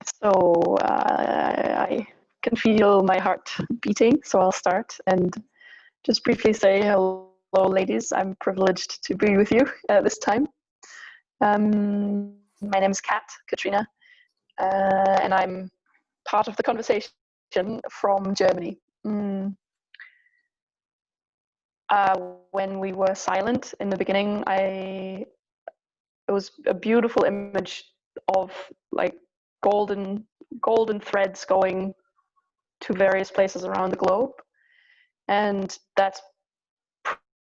So I can feel my heart beating, so I'll start and just briefly say hello, ladies. I'm privileged to be with you this time. My name is Katrina, and I'm part of the conversation from Germany. When we were silent in the beginning, it was a beautiful image of like golden threads going to various places around the globe, and that's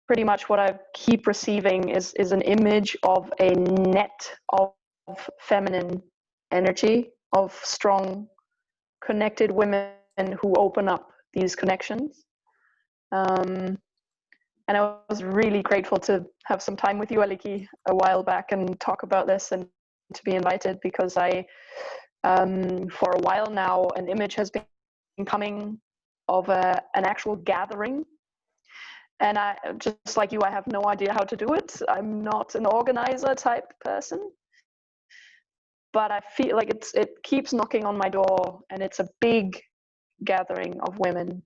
pretty much what I keep receiving is an image of a net of feminine energy, of strong connected women who open up these connections. And I was really grateful to have some time with you, Aliki, a while back and talk about this and to be invited, because I, for a while now, an image has been coming of an actual gathering. And I, just like you, I have no idea how to do it. I'm not an organizer type person, but I feel like it keeps knocking on my door, and it's a big gathering of women.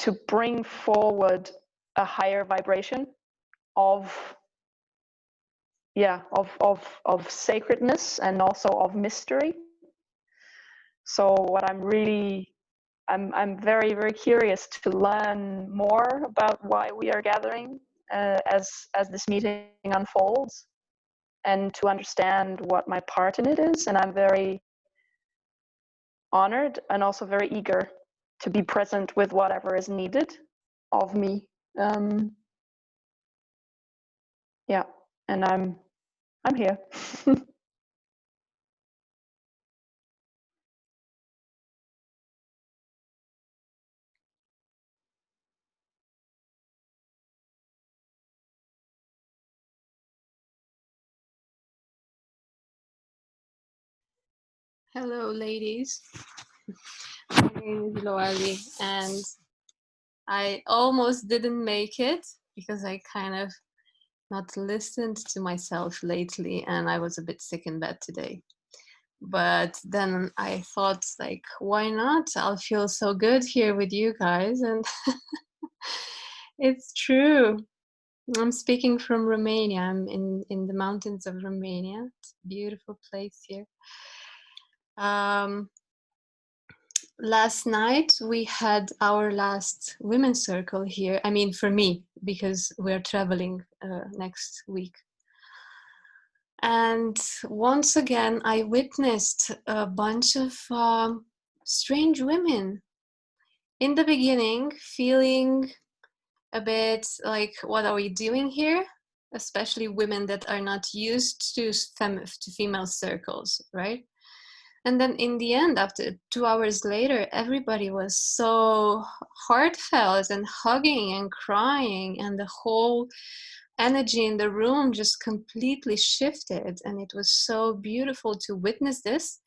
To bring forward a higher vibration of sacredness and also of mystery. So what I'm very, very curious to learn more about why we are gathering as this meeting unfolds, and to understand what my part in it is. And I'm very honored and also very eager to be present with whatever is needed of me. Yeah, and I'm here. Hello, ladies. My name is Loali, and I almost didn't make it because I kind of not listened to myself lately, and I was a bit sick in bed today. But then I thought, like, why not? I'll feel so good here with you guys, and it's true. I'm speaking from Romania. I'm in the mountains of Romania. It's a beautiful place here. Last night we had our last women's circle here. I mean, for me, because we're traveling next week. And once again, I witnessed a bunch of strange women. In the beginning, feeling a bit like, what are we doing here? Especially women that are not used to female circles, right? And then in the end, after 2 hours later, everybody was so heartfelt and hugging and crying, and the whole energy in the room just completely shifted. And it was so beautiful to witness this.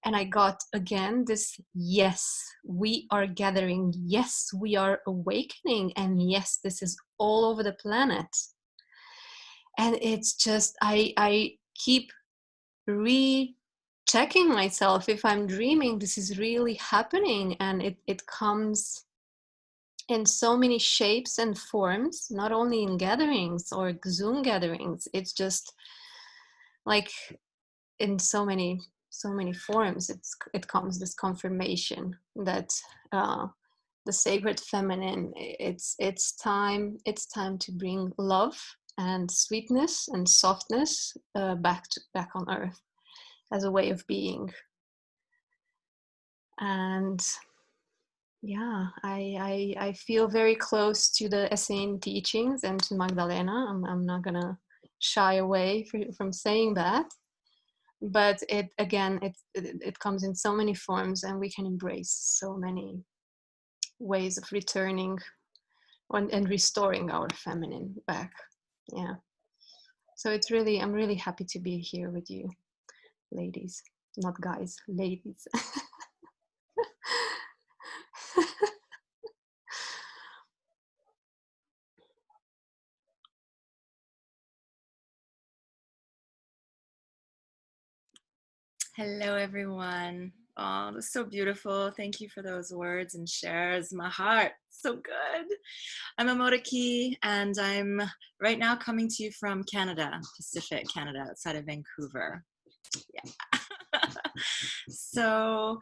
And I got again this, yes, we are gathering. Yes, we are awakening. And yes, this is all over the planet. And it's just, I keep checking myself if I'm dreaming, this is really happening. And it comes in so many shapes and forms, not only in gatherings or Zoom gatherings. It's just like in so many forms. It comes this confirmation that the sacred feminine, it's time to bring love and sweetness and softness back on earth as a way of being. And yeah, I feel very close to the Essene teachings and to Magdalena. I'm not gonna shy away from saying that, but it comes in so many forms, and we can embrace so many ways of returning and restoring our feminine back. Yeah, so I'm really happy to be here with you, ladies, not guys, ladies. Hello, everyone. Oh, that's so beautiful. Thank you for those words and shares. My heart, so good. I'm Amoraki, and I'm right now coming to you from Canada, Pacific Canada, outside of Vancouver. Yeah. So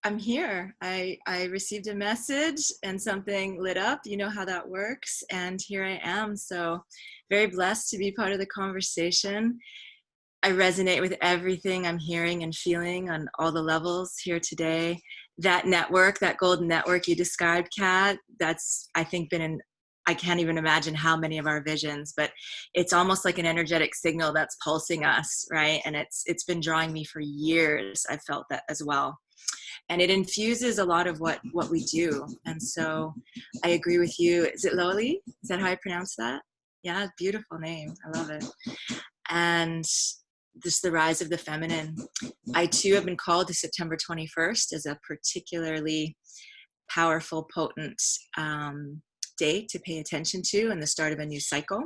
I'm here. I received a message and something lit up. You know how that works. And here I am. So very blessed to be part of the conversation. I resonate with everything I'm hearing and feeling on all the levels here today. That network, that golden network you described, Kat, that's, I think, I can't even imagine how many of our visions, but it's almost like an energetic signal that's pulsing us, right? And it's been drawing me for years. I felt that as well. And it infuses a lot of what we do. And so I agree with you. Is it Loli? Is that how I pronounce that? Yeah, beautiful name. I love it. And this the rise of the feminine. I too have been called to September 21st as a particularly powerful, potent day to pay attention to and the start of a new cycle.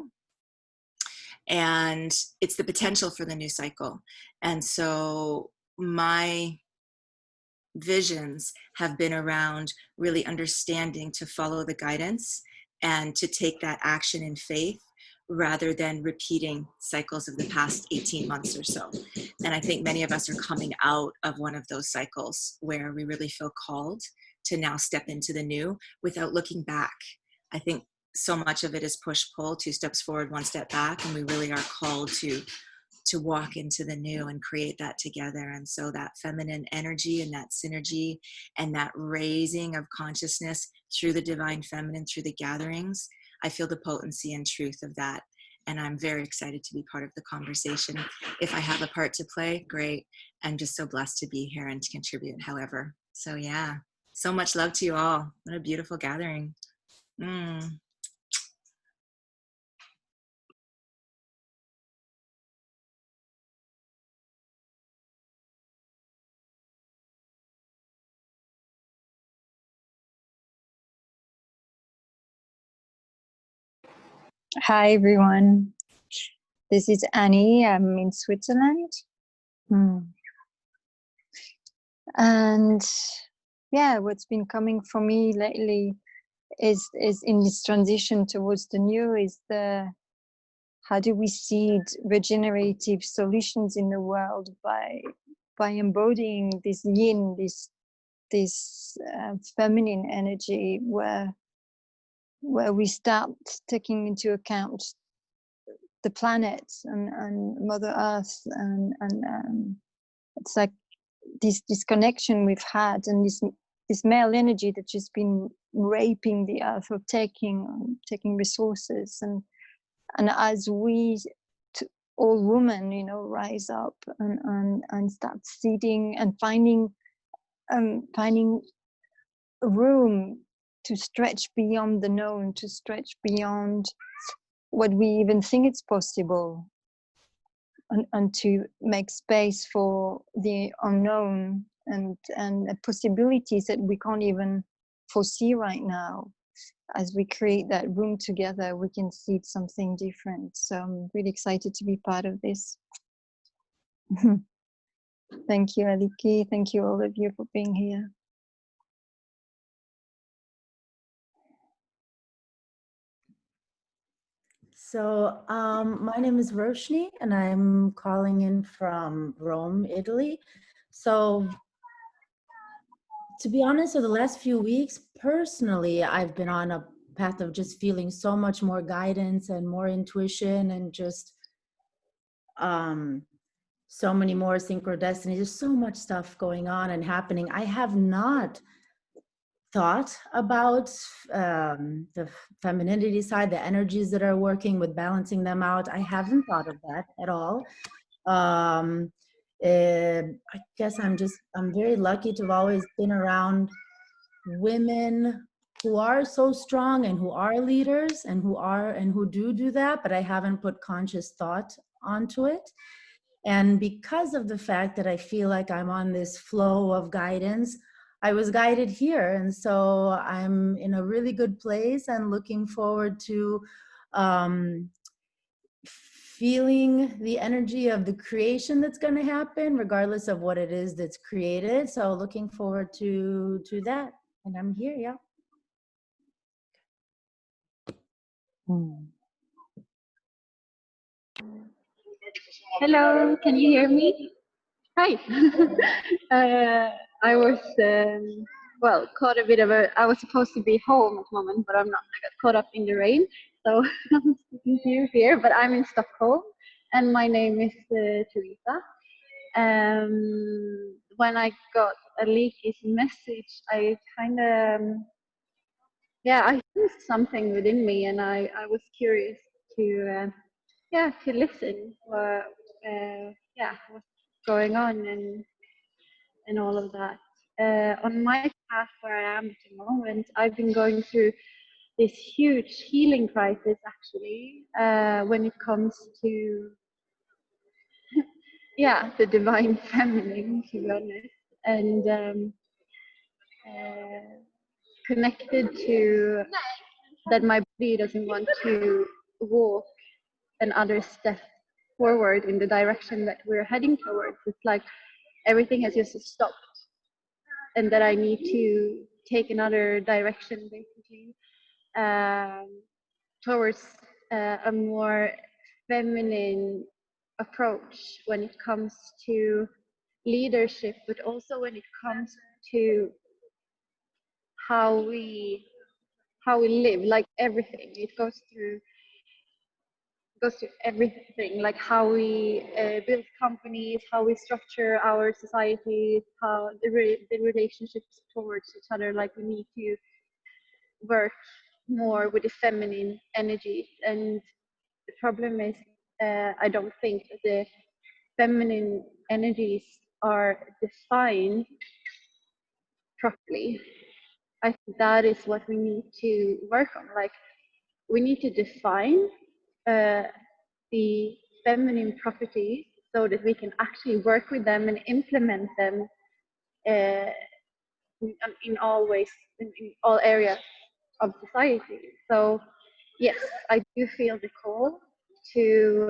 And it's the potential for the new cycle. And so my visions have been around really understanding to follow the guidance and to take that action in faith rather than repeating cycles of the past 18 months or so. And I think many of us are coming out of one of those cycles where we really feel called to now step into the new without looking back. I think so much of it is push-pull, 2 steps forward, 1 step back, and we really are called to walk into the new and create that together. And so that feminine energy and that synergy and that raising of consciousness through the divine feminine, through the gatherings, I feel the potency and truth of that. And I'm very excited to be part of the conversation. If I have a part to play, great. I'm just so blessed to be here and to contribute however. So yeah, so much love to you all. What a beautiful gathering. Hi, everyone. This is Annie. I'm in Switzerland. And yeah, what's been coming for me lately is in this transition towards the new is how do we seed regenerative solutions in the world by embodying this yin, this feminine energy where we start taking into account the planet and Mother Earth and it's like this connection we've had and this male energy that's just been raping the earth or taking resources and as we all women, you know, rise up and start seeding and finding room to stretch beyond the known, to stretch beyond what we even think it's possible, and to make space for the unknown and possibilities that we can't even foresee right now. As we create that room together, we can see something different. So I'm really excited to be part of this. Thank you, Aliki. Thank you all of you for being here. So my name is Roshni, and I'm calling in from Rome, Italy. So to be honest, for the last few weeks, personally, I've been on a path of just feeling so much more guidance and more intuition and just so many more synchrodestiny. There's so much stuff going on and happening. I have not thought about the femininity side, the energies that are working with balancing them out. I haven't thought of that at all. I guess I'm very lucky to have always been around women who are so strong and who are leaders and who do that, but I haven't put conscious thought onto it. And because of the fact that I feel like I'm on this flow of guidance, I was guided here. And so I'm in a really good place and looking forward to feeling the energy of the creation that's going to happen, regardless of what it is that's created. So looking forward to that. And I'm here, yeah. Hello, can you hear me? Hi. I was, well, caught a bit of a, I was supposed to be home at the moment, but I'm not. I got caught up in the rain. So I'm speaking to you here, but I'm in Stockholm and my name is Teresa. When I got Aliki's message, I kind of, yeah, I sensed something within me and I was curious to, to listen what's going on and all of that. On my path where I am at the moment, I've been going through this huge healing crisis actually when it comes to the divine feminine, to be honest, and connected to that my body doesn't want to walk another step forward in the direction that we're heading towards. It's like everything has just stopped and that I need to take another direction basically towards a more feminine approach when it comes to leadership, but also when it comes to how we live, like everything. It goes to everything, like how we build companies, how we structure our societies, how the relationships towards each other. Like we need to work more with the feminine energies, and the problem is I don't think that the feminine energies are defined properly. I think that is what we need to work on. Like we need to define the feminine properties so that we can actually work with them and implement them in all ways, in all areas of society. So yes, I do feel the call to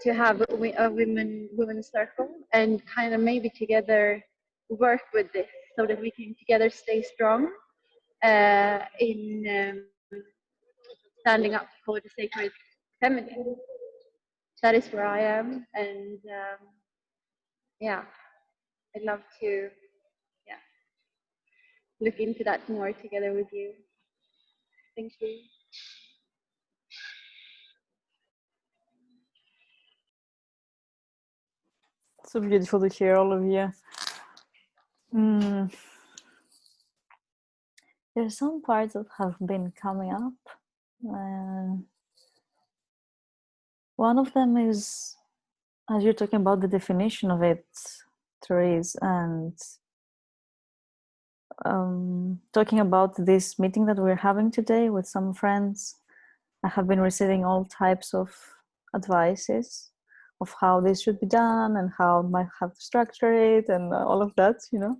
have a women's circle and kind of maybe together work with this so that we can together stay strong in standing up for the sacred feminine. That is where I am, and I'd love to look into that more together with you. Thank you. So beautiful to hear all of you. There's some parts that have been coming up. One of them is, as you're talking about the definition of it, Therese, and talking about this meeting that we're having today with some friends, I have been receiving all types of advices of how this should be done and how I might have to structure it and all of that, you know.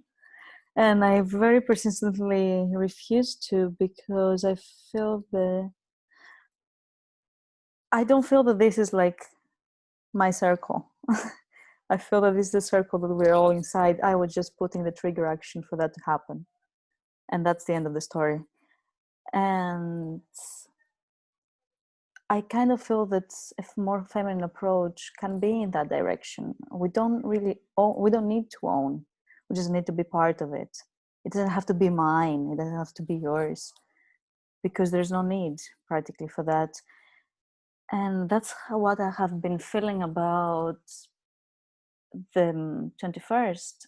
And I very persistently refused to, because I don't feel that this is like my circle. I feel that this is the circle that we're all inside. I was just putting the trigger action for that to happen. And that's the end of the story. And I kind of feel that a more feminine approach can be in that direction. We don't need to own. We just need to be part of it. It doesn't have to be mine. It doesn't have to be yours, because there's no need practically for that. And that's what I have been feeling about the 21st.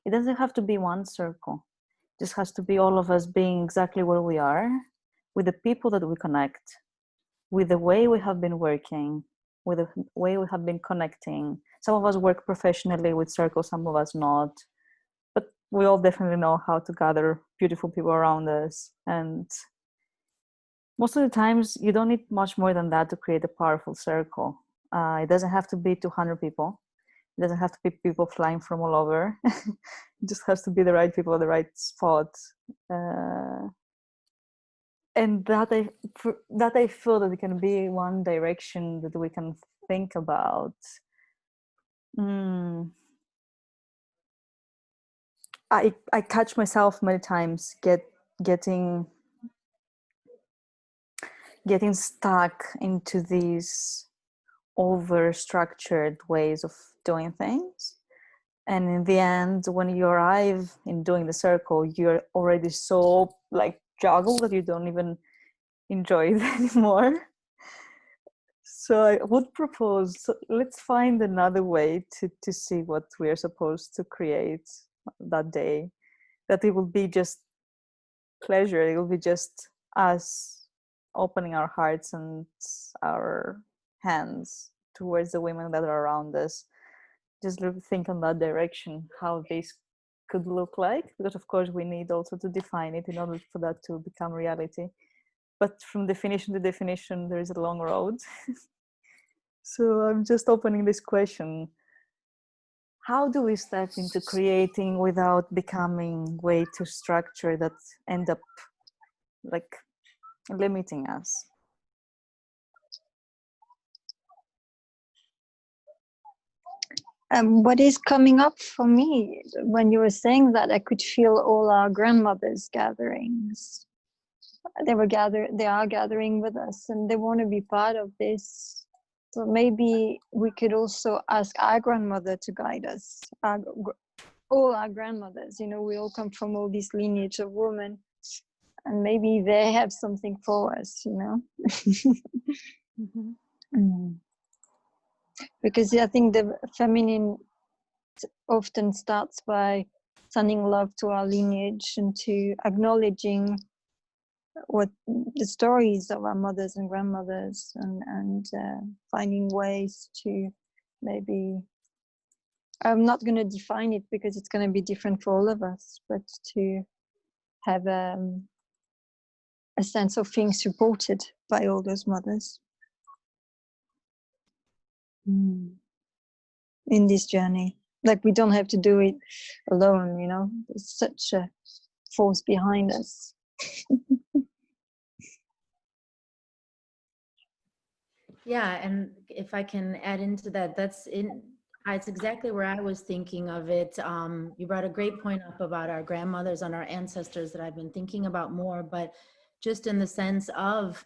It doesn't have to be one circle. It just has to be all of us being exactly where we are, with the people that we connect, with the way we have been working, with the way we have been connecting. Some of us work professionally with circles, some of us not. But we all definitely know how to gather beautiful people around us. And most of the times, you don't need much more than that to create a powerful circle. It doesn't have to be 200 people. It doesn't have to be people flying from all over. It just has to be the right people at the right spot. and that I feel that it can be one direction that we can think about. I catch myself many times getting stuck into these over structured ways of doing things, and in the end, when you arrive in doing the circle, you're already so like juggled that you don't even enjoy it anymore. So I would propose, let's find another way to see what we are supposed to create that day, that it will be just pleasure, it will be just us opening our hearts and our hands towards the women that are around us. Just think on that direction, how this could look like, because of course we need also to define it in order for that to become reality. But from definition to definition, there is a long road. So I'm just opening this question. How do we step into creating without becoming way too structured that end up like limiting us? What is coming up for me when you were saying that, I could feel all our grandmothers' gatherings. They are gathering with us, and they want to be part of this. So maybe we could also ask our grandmother to guide us. All our grandmothers, you know, we all come from all this lineage of women, and maybe they have something for us, you know. Because I think the feminine often starts by sending love to our lineage and to acknowledging what the stories of our mothers and grandmothers, and finding ways to maybe, I'm not going to define it because it's going to be different for all of us, but to have a sense of being supported by all those mothers in this journey. Like, we don't have to do it alone, you know. There's such a force behind us. Yeah, and if I can add into that, it's exactly where I was thinking of it. You brought a great point up about our grandmothers and our ancestors that I've been thinking about more, but just in the sense of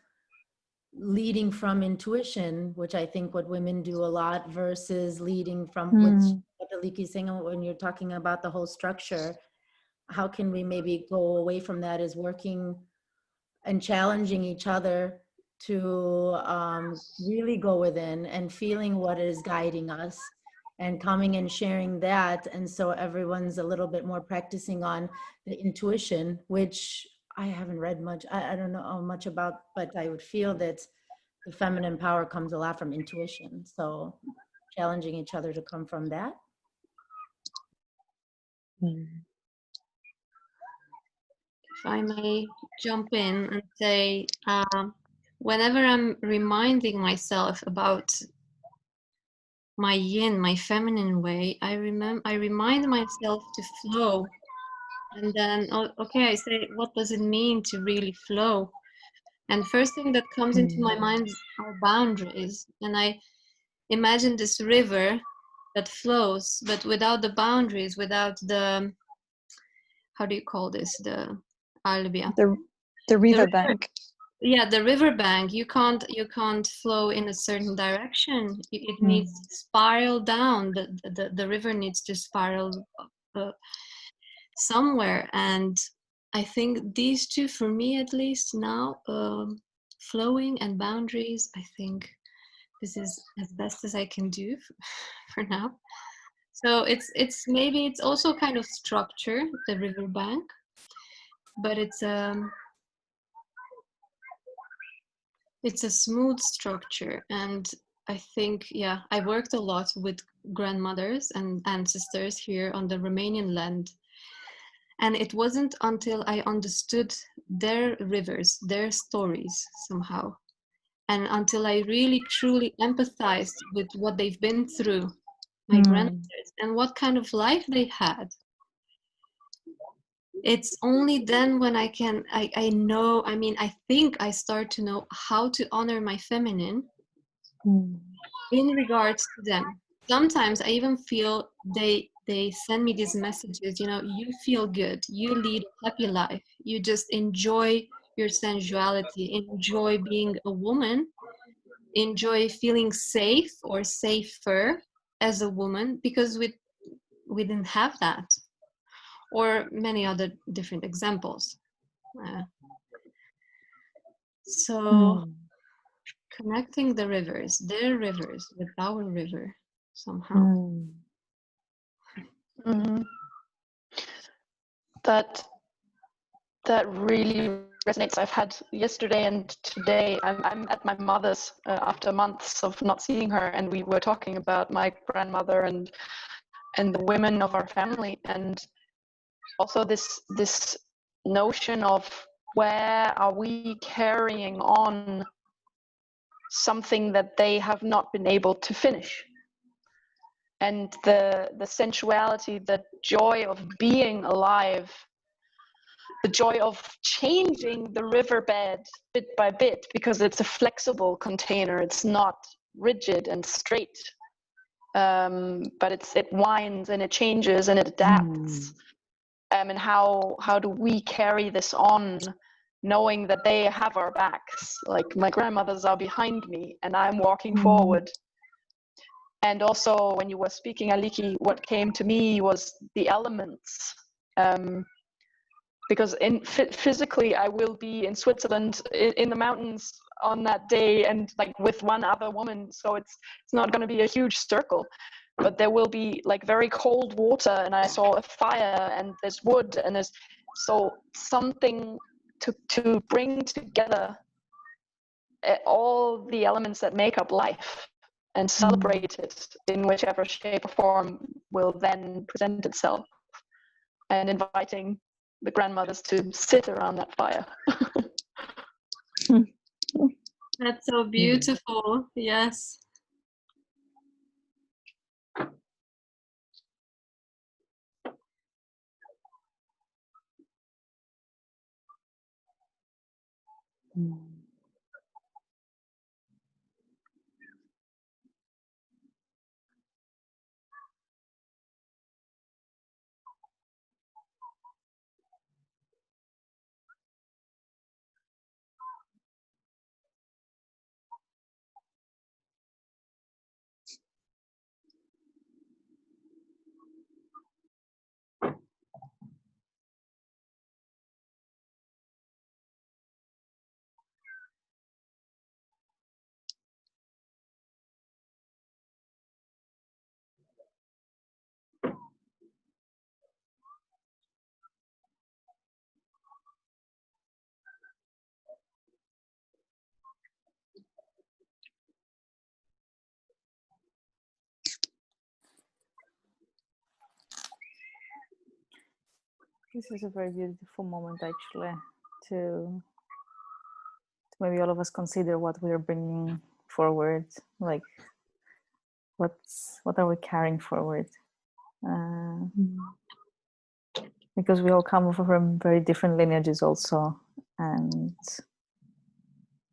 leading from intuition, which I think what women do a lot, versus leading from what Aliki is saying when you're talking about the whole structure. How can we maybe go away from that, is working and challenging each other to really go within and feeling what is guiding us and coming and sharing that. And so everyone's a little bit more practicing on the intuition, which I haven't read much, I don't know much about, but I would feel that the feminine power comes a lot from intuition. So challenging each other to come from that. If I may jump in and say, whenever I'm reminding myself about my yin, my feminine way, I remind myself to flow. And then, okay, I say, what does it mean to really flow? And first thing that comes into my mind are boundaries. And I imagine this river that flows, but without the boundaries, without the, how do you call this? The albia. The riverbank. Yeah, the riverbank. You can't flow in a certain direction. It needs to spiral down. The river needs to spiral somewhere. And I think these two, for me at least now, flowing and boundaries, I think this is as best as I can do for now. So it's maybe it's also kind of structure, the riverbank, but it's a smooth structure. And I think, yeah, I worked a lot with grandmothers and ancestors here on the Romanian land. And it wasn't until I understood their rivers, their stories somehow, and until I really truly empathized with what they've been through, my grandmothers, and what kind of life they had, it's only then when I know, I mean, I think I start to know how to honor my feminine in regards to them. Sometimes I even feel they send me these messages, you know, you feel good, you lead a happy life, you just enjoy your sensuality, enjoy being a woman, enjoy feeling safe or safer as a woman, because we didn't have that, or many other different examples. So connecting the rivers, their rivers, with our river somehow. Mhm. That really resonates. I've had yesterday and today. I'm at my mother's after months of not seeing her, and we were talking about my grandmother and the women of our family, and also this notion of where are we carrying on something that they have not been able to finish, and the sensuality, the joy of being alive, the joy of changing the riverbed bit by bit, because it's a flexible container, it's not rigid and straight, but it winds and it changes and it adapts. And how do we carry this on, knowing that they have our backs? Like my grandmothers are behind me and I'm walking forward. And also when you were speaking, Aliki, what came to me was the elements. Because physically I will be in Switzerland in the mountains on that day, and like with one other woman, so it's not going to be a huge circle, but there will be like very cold water, and I saw a fire, and there's wood, and there's so something to bring together all the elements that make up life and celebrate it in whichever shape or form will then present itself, and inviting the grandmothers to sit around that fire. That's so beautiful. Yes. This is a very beautiful moment, actually, to maybe all of us consider what we are bringing forward, like what are we carrying forward, because we all come from very different lineages also, and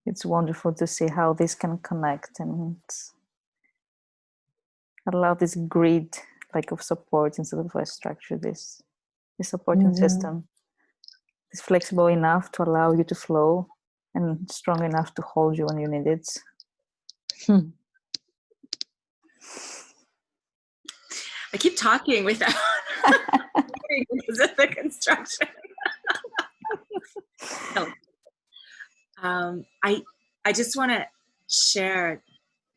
it's wonderful to see how this can connect and allow this grid like of support instead of a structure, this supporting system is flexible enough to allow you to flow and strong enough to hold you when you need it. I keep talking without because of the construction. I just want to share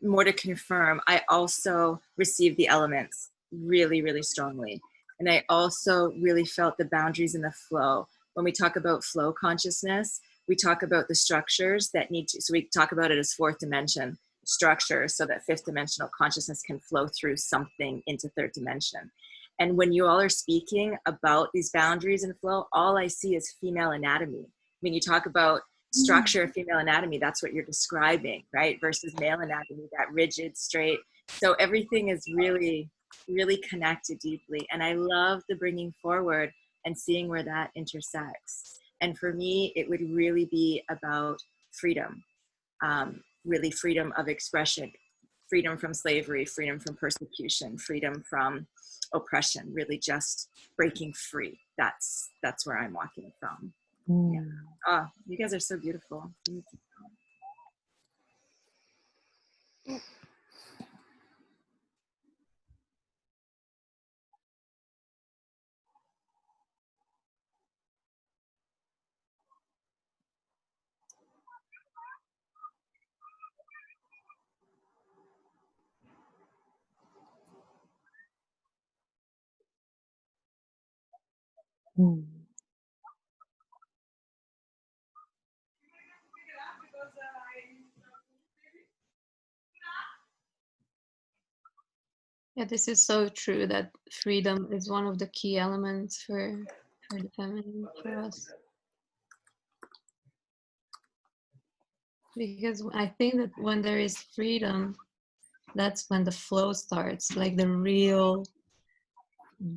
more to confirm. I also received the elements really, really strongly. And I also really felt the boundaries in the flow. When we talk about flow consciousness, we talk about the structures that need to, so we talk about it as fourth dimension structure, so that fifth dimensional consciousness can flow through something into third dimension. And when you all are speaking about these boundaries and flow, all I see is female anatomy. When you talk about structure of female anatomy, that's what you're describing, right? Versus male anatomy, that rigid, straight. So everything is really, really connected deeply. And I love the bringing forward and seeing where that intersects. And for me, it would really be about freedom, really freedom of expression, freedom from slavery, freedom from persecution, freedom from oppression, really just breaking free. That's where I'm walking from. Yeah. Oh, you guys are so beautiful. Yeah, this is so true that freedom is one of the key elements for the feminine for us. Because I think that when there is freedom, that's when the flow starts, like the real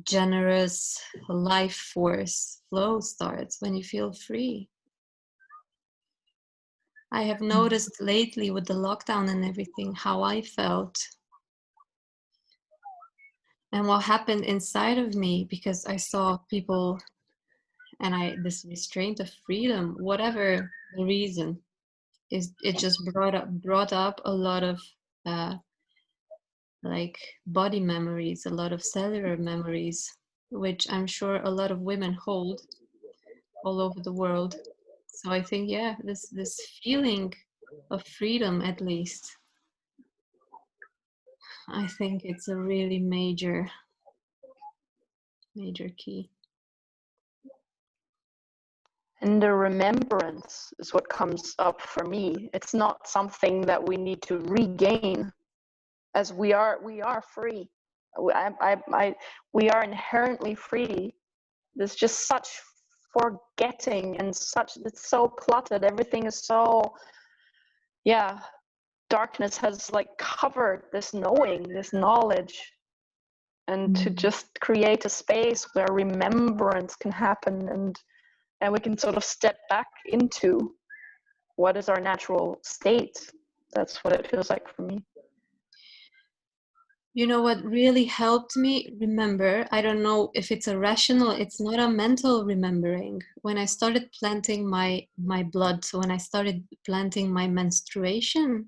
generous life force flow starts when you feel free. I have noticed lately with the lockdown and everything how I felt and what happened inside of me, because I saw people and this restraint of freedom, whatever the reason is, it just brought up a lot of like body memories, a lot of cellular memories, which I'm sure a lot of women hold all over the world. So I think, yeah, this feeling of freedom, at least, I think it's a really major key. And the remembrance is what comes up for me. It's not something that we need to regain, as we are free. We are inherently free. There's just such forgetting and it's so cluttered. Everything is so, yeah, darkness has like covered this knowing, this knowledge. And to just create a space where remembrance can happen and we can sort of step back into what is our natural state. That's what it feels like for me. You know what really helped me remember? I don't know if it's a rational, it's not a mental remembering. When I started planting my blood, so when I started planting my menstruation,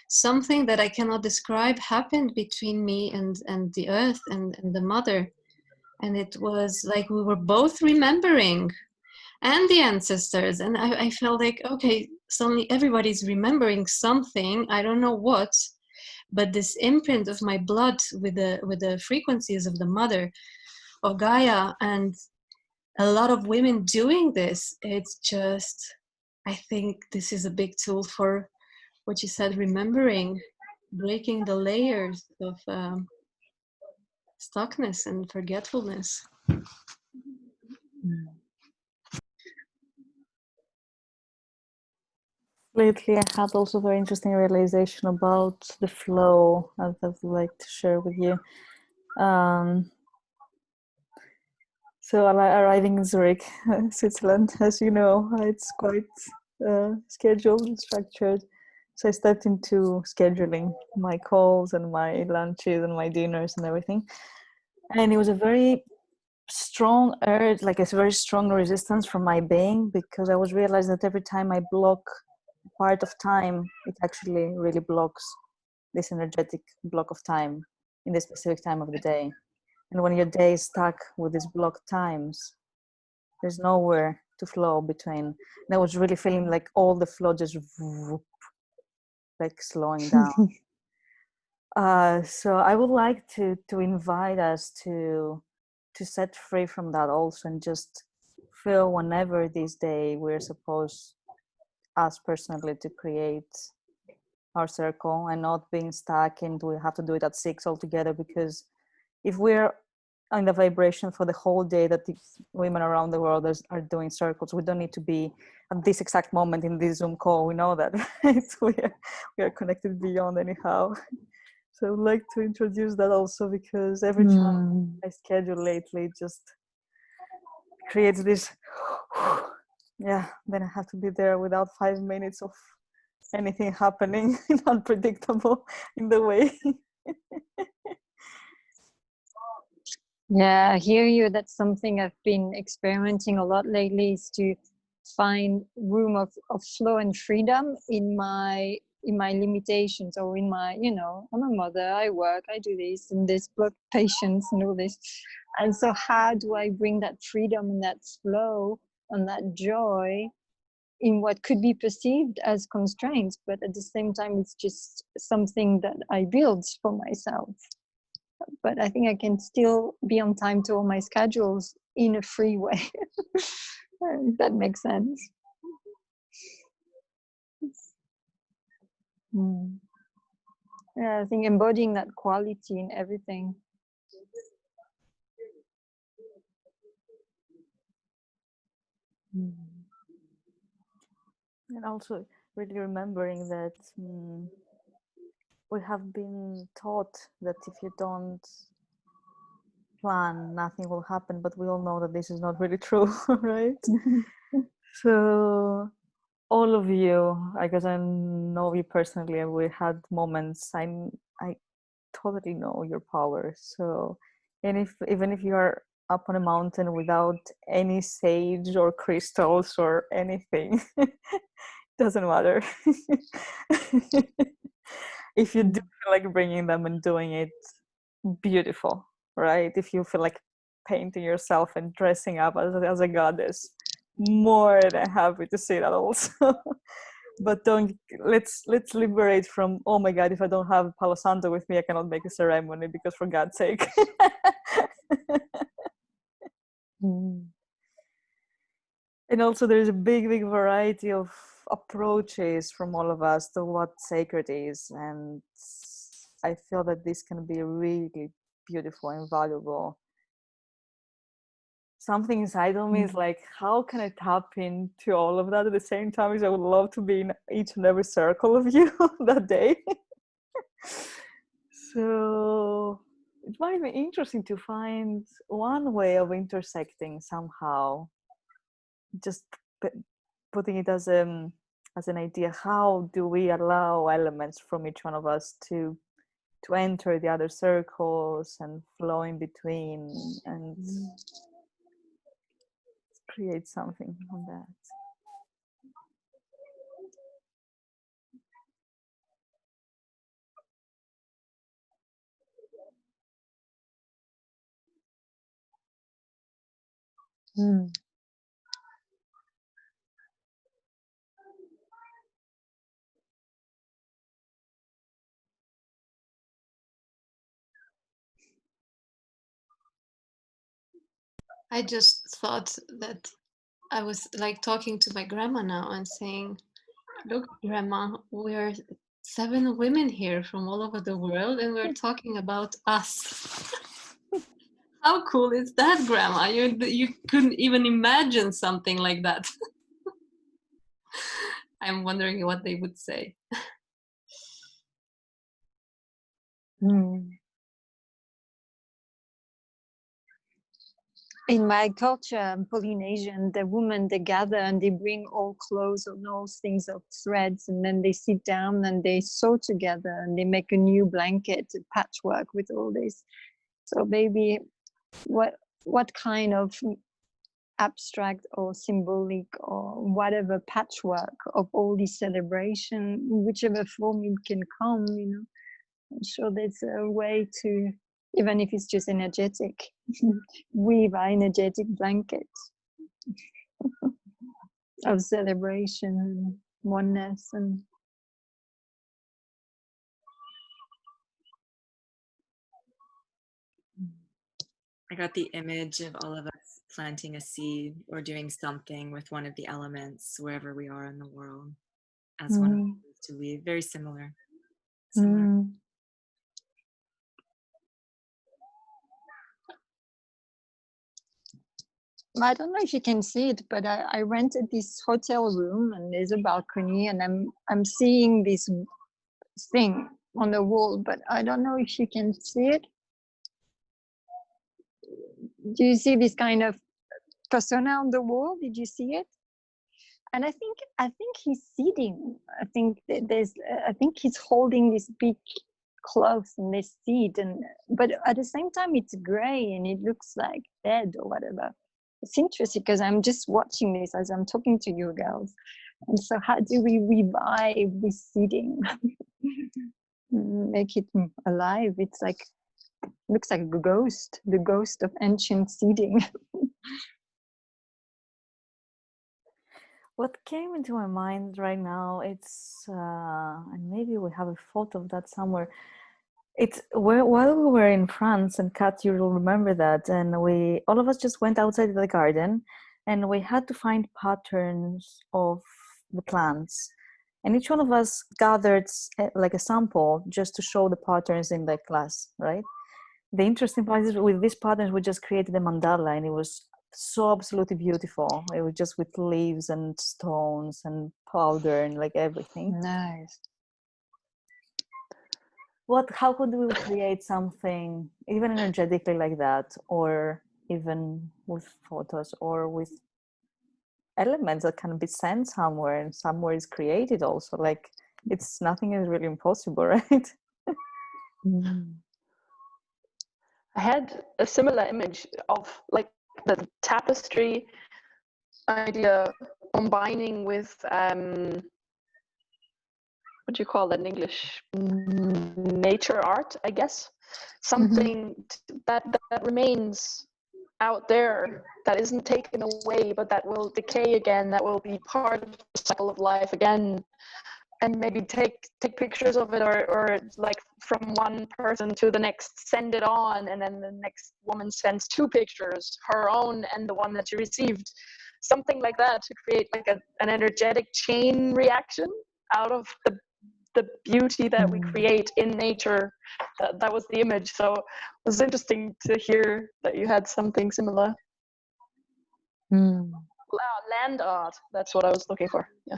something that I cannot describe happened between me and the earth and the mother. And it was like we were both remembering, and the ancestors. And I felt like, okay, suddenly everybody's remembering something. I don't know what, but this imprint of my blood with the frequencies of the mother, of Gaia, and a lot of women doing this. It's just, I think this is a big tool for what you said, remembering, breaking the layers of stuckness and forgetfulness. Lately, I had also very interesting realization about the flow that I would like to share with you. So arriving in Zurich, Switzerland, as you know, it's quite scheduled and structured. So I stepped into scheduling my calls and my lunches and my dinners and everything. And it was a very strong urge, like a very strong resistance from my being, because I was realizing that every time I block part of time, it actually really blocks this energetic block of time in the specific time of the day. And when your day is stuck with these blocked times, there's nowhere to flow between. And I was really feeling like all the flow just whoop, like slowing down. So I would like to invite us to set free from that also, and just feel whenever this day we're supposed, us personally, to create our circle and not being stuck and we have to do it at 6 altogether, because if we're in the vibration for the whole day that the women around the world are doing circles, we don't need to be at this exact moment in this Zoom call. We know that, right? We are connected beyond anyhow. So I would like to introduce that also, because every time I schedule lately, just creates this, yeah, then I have to be there without 5 minutes of anything happening, unpredictable in the way. Yeah, I hear you. That's something I've been experimenting a lot lately, is to find room of flow and freedom in my limitations, or in my, I'm a mother, I work, I do this and this, blood patients and all this. And so how do I bring that freedom and that flow and that joy in what could be perceived as constraints, but at the same time it's just something that I build for myself. But I think I can still be on time to all my schedules in a free way. If that makes sense. Yeah, I think embodying that quality in everything. And also really remembering that we have been taught that if you don't plan, nothing will happen, but we all know that this is not really true, right? So all of you, I guess I know you personally, and we had moments, I totally know your power. So, and even if you are up on a mountain without any sage or crystals or anything, doesn't matter. If you do feel like bringing them and doing it, beautiful, right? If you feel like painting yourself and dressing up as a goddess, more than happy to see that also. But let's liberate from, oh my god, if I don't have Palo Santo with me, I cannot make a ceremony, because for God's sake. And also there's a big variety of approaches from all of us to what sacred is, and I feel that this can be really beautiful and valuable. Something inside of me is like, how can I tap into all of that at the same time as I would love to be in each and every circle of you that day. So it might be interesting to find one way of intersecting somehow, just putting it as an idea. How do we allow elements from each one of us to enter the other circles and flow in between and create something on that? I just thought that I was like talking to my grandma now and saying, look, grandma, we're 7 women here from all over the world and we're talking about us. How cool is that, grandma? You couldn't even imagine something like that. I'm wondering what they would say. In my culture, Polynesian, the women, they gather and they bring all clothes and all things of threads, and then they sit down and they sew together and they make a new blanket, a patchwork with all this. So maybe what kind of abstract or symbolic or whatever patchwork of all this celebration, whichever form it can come, I'm sure there's a way to, even if it's just energetic, weave our energetic blanket of celebration and oneness. And I got the image of all of us planting a seed or doing something with one of the elements wherever we are in the world as one of the ways to weave. Very similar. I don't know if you can see it, but I rented this hotel room and there's a balcony, and I'm seeing this thing on the wall, but I don't know if you can see it. Do you see this kind of persona on the wall. Did you see it? And I think he's seeding. I think I think he's holding this big cloth and this seed, but at the same time it's gray and it looks like dead or whatever. It's interesting because I'm just watching this as I'm talking to you girls. And so how do we revive this seeding? Make it alive. It's like, looks like a ghost, the ghost of ancient seeding. What came into my mind right now, it's, and maybe we have a photo of that somewhere. It's while we were in France, and Kat, you will remember that, and all of us just went outside the garden, and we had to find patterns of the plants. And each one of us gathered like a sample just to show the patterns in the class, right? The interesting part is with these patterns, we just created a mandala, and it was so absolutely beautiful. It was just with leaves and stones and powder and like everything. Nice. How could we create something even energetically like that, or even with photos or with elements that can be sent somewhere, and somewhere is created also? Like, nothing is really impossible, right? I had a similar image of like the tapestry idea combining with what do you call that in English? Nature art, I guess. Something that remains out there, that isn't taken away, but that will decay again, that will be part of the cycle of life again. And maybe take pictures of it, or like from one person to the next, send it on, and then the next woman sends 2 pictures, her own and the one that she received. Something like that, to create like an energetic chain reaction out of the beauty that we create in nature. That was the image. So it was interesting to hear that you had something similar. Land art, that's what I was looking for. Yeah.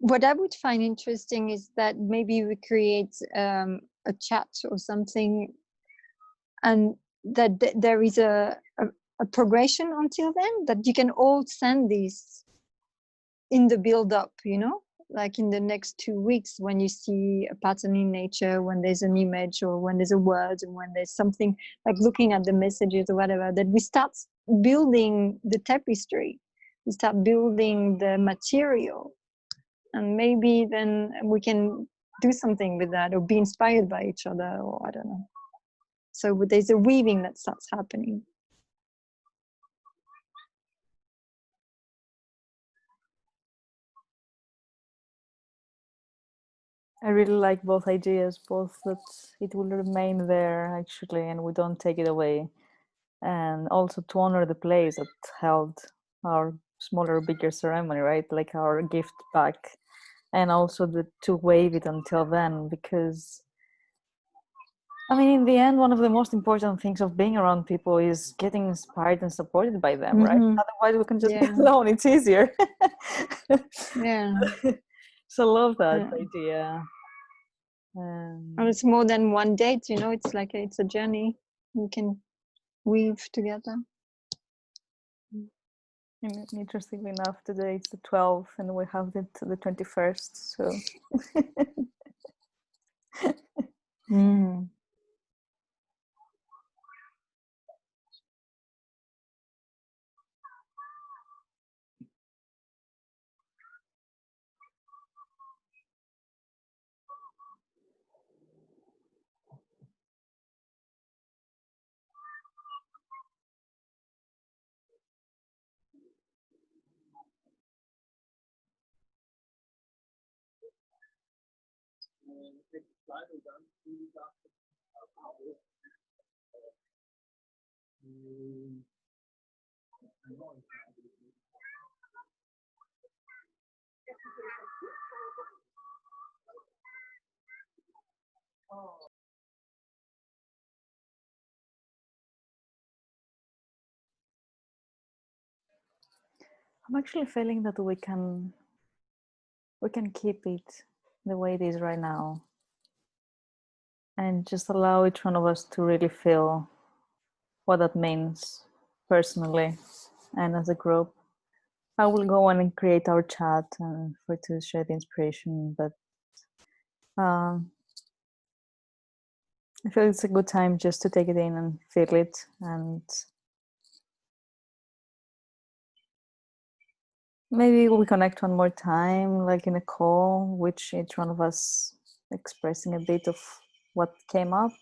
What I would find interesting is that maybe we create a chat or something, and that there is a progression until then, that you can all send these in the build up, you know, like in the next 2 weeks, when you see a pattern in nature, when there's an image, or when there's a word, and when there's something like looking at the messages or whatever, that we start building the tapestry, we start building the material. And maybe then we can do something with that, or be inspired by each other, or I don't know. So there's a weaving that starts happening. I really like both ideas, both that it will remain there actually, and we don't take it away. And also to honor the place that held our smaller, bigger ceremony, right? Like our gift back. And also to wave it until then, because I mean, in the end, one of the most important things of being around people is getting inspired and supported by them, right? Otherwise, we can just be alone. It's easier. Yeah. So love that idea. And it's more than one date, you know. It's like it's a journey. We can weave together. Interestingly enough, today it's the 12th, and we have it the 21st. So. I'm actually feeling that we can keep it the way it is right now. and just allow each one of us to really feel what that means personally and as a group. I will go on and create our chat and for to share the inspiration, but I feel it's a good time just to take it in and feel it, and maybe we connect one more time, like in a call, which each one of us expressing a bit of what came up,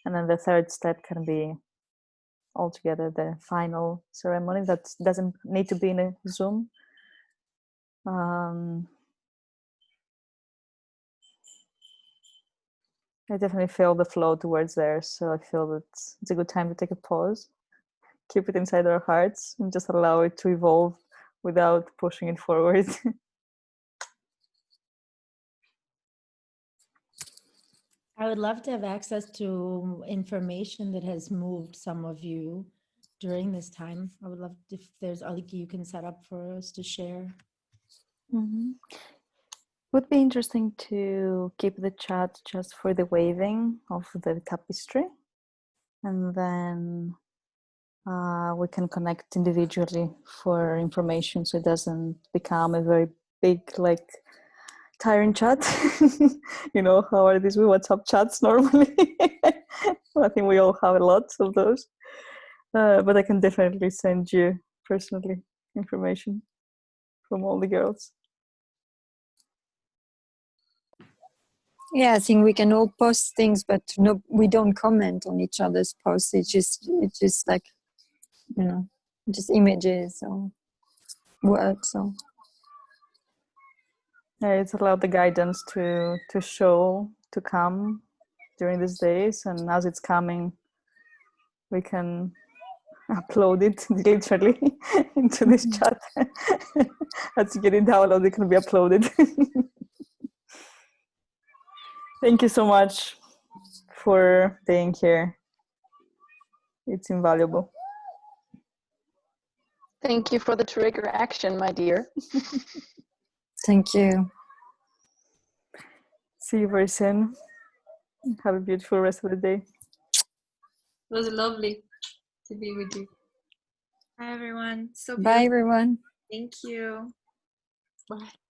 and then the third step can be altogether the final ceremony that doesn't need to be in a Zoom. I definitely feel the flow towards there, so I feel that it's a good time to take a pause, keep it inside our hearts, and just allow it to evolve without pushing it forward. I would love to have access to information that has moved some of you during this time. I would love if there's Aliki you can set up for us to share. Mm-hmm. Would be interesting to keep the chat just for the waving of the tapestry, and then we can connect individually for information, so it doesn't become a very big, like, tiring chat. You know how are these WhatsApp chats normally? I think we all have a lot of those, but I can definitely send you personally information from all the girls. Yeah, I think we can all post things, but no, we don't comment on each other's posts. It's just like, you know, just images or words. So Yeah, it's allowed the guidance to show, to come during these days, and as it's coming, we can upload it literally into this chat. As you get it downloaded, it can be uploaded. Thank you so much for being here. It's invaluable. Thank you for the trigger action, my dear. thank you. See you very soon. Have a beautiful rest of the day. It was lovely to be with you. Hi, everyone. So Bye, beautiful. everyone. Thank you. Bye.